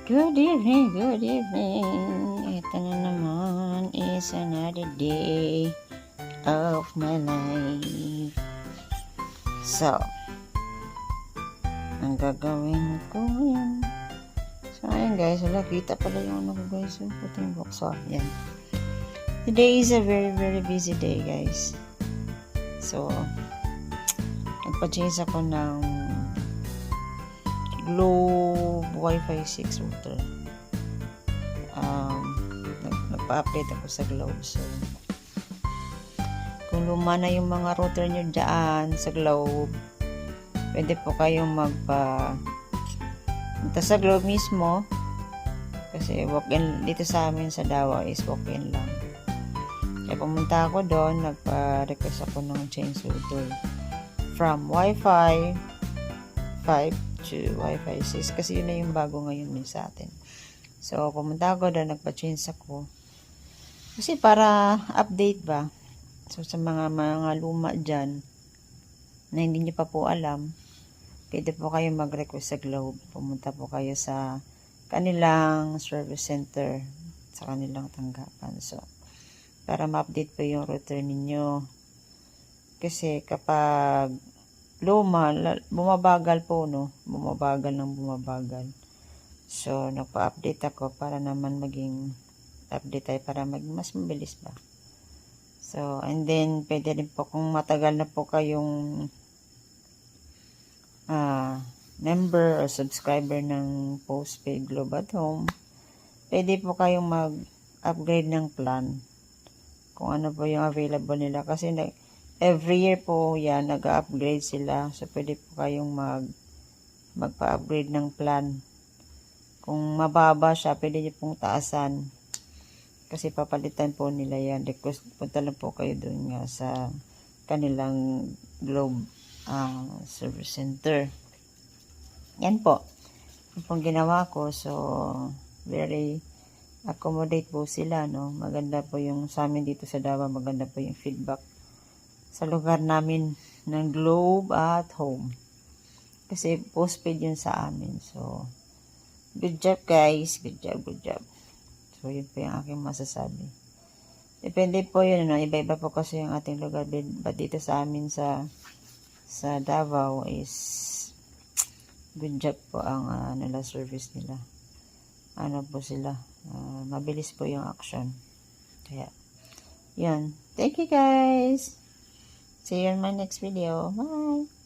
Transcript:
Good evening, good evening. Ito na naman is another day of my life. So, ang gagawin ko yan. So, ayan guys, wala, kita pala yung ano ko guys, yung puting box. So, yan. Today is a very, very busy day guys. So, nagpa-change ako ng Globe Wi-Fi 6 router. Nagpa-update ako sa Globe. So, kung luma na yung mga router nyo dyan sa Globe, pwede po kayong punta sa Globe mismo. Kasi walk-in dito sa amin sa Davao is walk-in lang. Kaya pumunta ako doon, nagpa-request ako ng change router from Wi-Fi 5 to Wi-Fi 6 kasi yun na yung bago ngayon sa atin. So, pumunta ako doon, nagpa-change ako. Kasi para update ba? So, sa mga luma dyan na hindi nyo pa po alam, pwede po kayo mag-request sa Globe. Pumunta po kayo sa kanilang service center, sa kanilang tanggapan. So, para ma-update po yung router ninyo. Kasi kapag luma, bumabagal po, no? Bumabagal. So, nagpa-update ako para naman maging update tayo para mas mabilis ba. So, and then, pwede rin po kung matagal na po kayong member or subscriber ng postpaid Globe at Home, pwede po kayong mag-upgrade ng plan kung ano po yung available nila. Kasi every year po yan, nag-upgrade sila. So, pwede po kayong magpa-upgrade ng plan. Kung mababa siya, pwede nyo pong taasan. Kasi papalitan po nila yan. Request, punta lang po kayo doon nga sa kanilang Globe service center. Yan po. Yung pong ginawa ko. So, very accommodate po sila, no? Maganda po yung sa amin dito sa Davao. Maganda po yung feedback sa lugar namin ng Globe at Home. Kasi postpaid yun sa amin. So, good job guys. Good job. So, yun po yung aking masasabi. Depende po yun, no? Iba-iba po kasi yung ating lugar. But dito sa amin sa Davao is good job po ang service nila. Ano po sila? Mabilis po yung action. Kaya, yun. Thank you guys. See you in my next video. Bye!